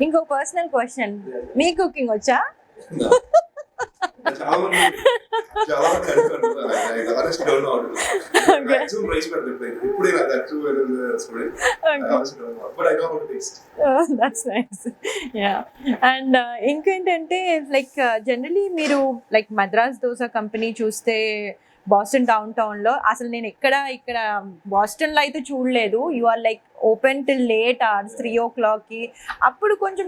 ఇంకో personal question, మీ cooking వచ్చా? చాలా మంది చాలా మంది అడుగుతారు. I honestly don't know how to do it. Maximum rice పెడతాను ఎప్పుడైనా. ఇప్పుడే నాకు actually when I was a student, I honestly don't know. But I know how to taste. That's nice. Yeah. And ఇంకేంటంటే లైక్ జనరలీ మీరు like Madras dosa company చూస్తే Boston downtown లో అసలు నేను ఇక్కడ బాస్టన్ లో అయితే చూడలేదు. You are like open till late hours 3 o'clock కి. అప్పుడు కొంచెం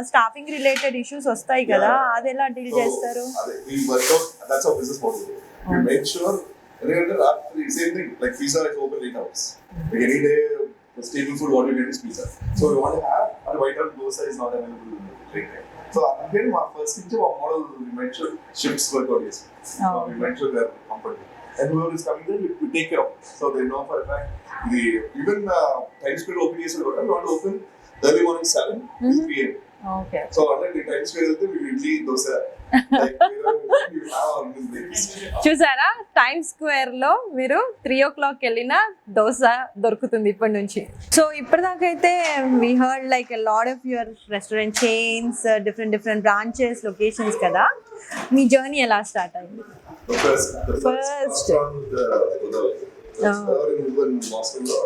స్టాఫింగ్ రిలేటెడ్ ఇష్యూస్ వస్తాయి కదా, అది ఎలా డీల్ చేస్తారు? We work out, that's our business model. We make sure ఎందుకంటే రాత్రి same thing like pizza is open 8 hours. Like any day the staple food what you get is pizza. So we want to have our white out dosa is not available right now. So again my first thing our model we make sure shifts work out yes. We make sure they are comfortable. And whoever is coming there we take care of them. So they know for a fact the even time square open is we want to open early morning 7 to 3 a.m. Okay. So like the time square వెళ్తే we idli dosa like you have on this breakfast. చూసారా, time square లో మీరు 3 o'clock వెళ్ళిన దోశ దొరుకుతుంది ఇప్పటి నుంచి. So ఇప్పటిదాకా అయితే we heard like a lot of your restaurant chains, different branches, locations కదా. మీ జర్నీ ఎలా స్టార్ట్ అయింది? The first restaurant in Boston లో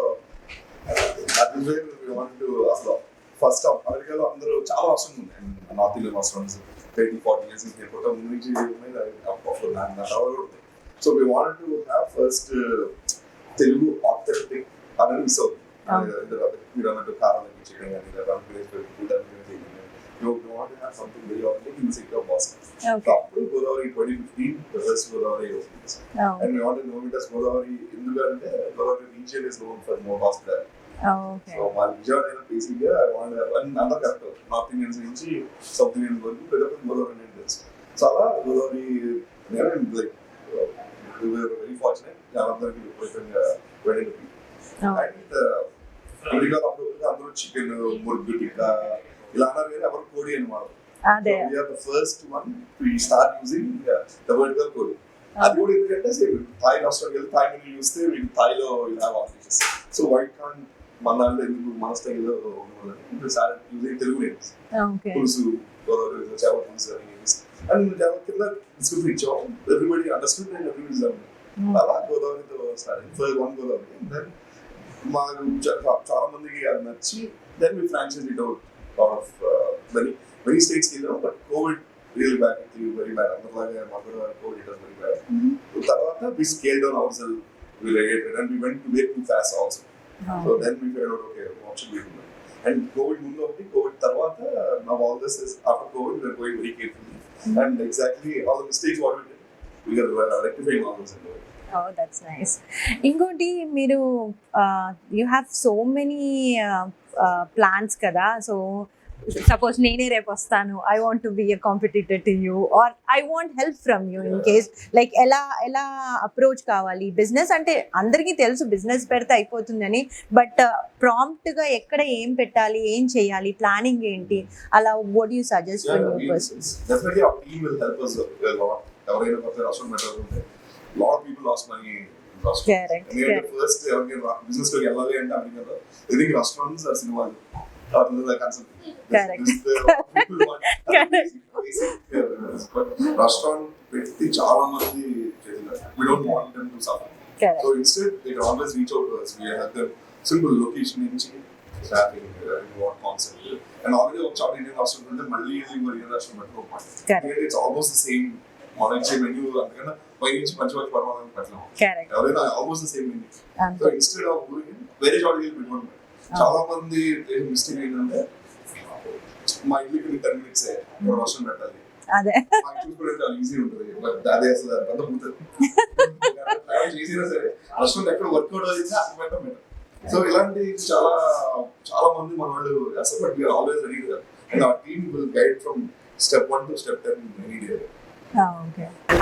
that is where we wanted to అసలు ఫస్ట్ అమెరికాలో అందరూ చాలా రెస్టారెంట్స్ ఉన్నాయి north Indian restaurants 30-40 years in Calcutta నుంచి ఉన్నాయి. So we wanted to have first Telugu authentic అనేది మిస్ అవుతుంది. మీరు అన్నట్టు కారం చికెన్ కానీ లేదా we want to have something very authentic in the city of Boston. అప్పుడు Godavari 2015 the first Godavari opens. And we want to know it as Godavari ఎందుకంటే Godavari region is known for more hospitality. Okay. So my Vijayawada బేసిక్గా I want to have అంతా correct north Indians నుంచి south Indian వరకు పెద్దప్పుడు Godavari Indians. So అలా Godavari like we were very fortunate. అందరికి విపరీతంగా వెళ్ళింది. And అమెరికాలో అప్పుడు అందరూ చికెన్ ముర్గు టిక్కా ఇలా అన్నారు కానీ ఎవరు కోడి అనమాట. We are the first one to start using the vertical కోడి. అది కూడా ఎందుకంటే సేమ్ థాయ్ రెస్టారెంట్ వెళ్ళి థాయ్ మెనూ చూస్తే మీకు థాయ్లో ఇలా ఆఫీసెస్. సో వై కాంట్ మన దాంట్లో ఎందుకు మన స్టైల్లో ఉండదని స్టార్ట్ యూజింగ్ తెలుగు నేమ్స్. పులుసు గోదావరి చేపల పులుసు అని అండ్ కింద డిస్క్రిప్షన్ ఇచ్చాం. Everybody understood and everybody learn. అలా గోదావరితో స్టార్ట్ అయింది. First one Godavari. దెన్ మాకు చాలా మందికి అది నచ్చి then we franchise it out of many states వెళ్ళాం. But covid really bad, very bad. అందరిలాగా మాకు కూడా covid it was very bad. తర్వాత we scaled down ourselves, we regulated and we went to way too fast also. So then we figured out okay what should we do. And COVID ముందు ఒకటి, COVID తర్వాత now all this is after COVID we are going very carefully and exactly all the mistakes what we did we are rectifying all those. Oh, that's nice. ఇంకోటి మీరు you have so many plans కదా. So suppose నేనే రేపు వస్తాను, I want to be a competitor to you or I want help from you in case like ఎలా approach కావాలి? Business అంటే అందరికీ తెలుసు బిజినెస్ పెడితే అయిపోతుందని, బట్ ప్రాంప్ట్గా ఎక్కడ ఏం పెట్టాలి, ఏం చేయాలి, ప్లానింగ్ ఏంటి, అలా what you suggest for new persons? Definitely our team will help us a lot. ఎవరైనా కొత్త రెస్టారెంట్ పెట్టాలంటే lot of people lost money in restaurants. Correct. First business లోకి వెళ్ళాలి అంటే అమెరికాలో I think restaurants are సినిమాలు రెస్టారెంట్ పెట్టి చాలా మంది we don't want them to suffer. So instead they can always reach out to us. We have the simple location నుంచి staffing what concept and already ఒక చాట్ ఇండియన్ రెస్టారెంట్ ఉంటే మళ్ళీ Indian restaurant పెట్టుకోవాలి. It's almost the same మనకి menu అందుకన్నా పై నుంచి పంచవాటి పర్వాలని పెట్టలేము. ఎవరైనా almost the same menu. So instead of doing వేరే చాట్ పెట్టుకోండి. చాలా మంది మిస్టేక్ ఏంటంటే మా ఇంటికి 10 minutes వర్షం పెట్టాలి, చూసుకోవడానికి ఈజీ ఉంటుంది, బట్ అదే అసలు అంత పోతుంది. చేసినా సరే వర్షం ఎక్కడ వర్కౌట్ అవుతుంది అసలు పెట్టడం. సో ఇలాంటి చాలా చాలా మంది మన వాళ్ళు అసలు but we are always ready and our team will guide from step 1 to step 10 any day.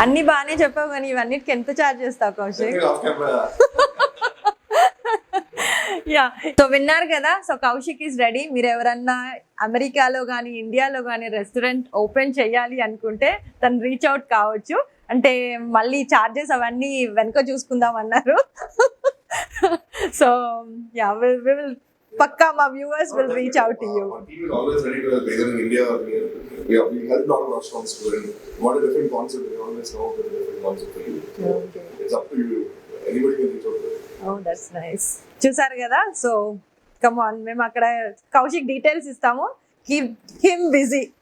అన్ని బాగానే చెప్పావు కానీ ఇవన్నిటికి ఎంత ఛార్జ్ చేస్తావు కౌశిక్? యా, సో విన్నారు కదా. So Kaushik is ready. మీరు ఎవరన్నా అమెరికాలో కానీ ఇండియాలో కానీ రెస్టారెంట్ ఓపెన్ చేయాలి అనుకుంటే తను రీచ్ అవుట్ కావచ్చు. అంటే మళ్ళీ ఛార్జెస్ అవన్నీ వెనుక చూసుకుందాం అన్నారు. సో యా, వి విల్ పక్కా మా viewers will reach out to you. Our team is always ready to help, either in India or here. We help a lot of restaurants to want a different concept. We always know there's a different concept for you. So Okay. it's up to you. Anybody can reach out to us. Oh that's nice. చూసారు కదా, so come on, మేము అక్కడ Kaushik details ఇస్తాము, keep him busy.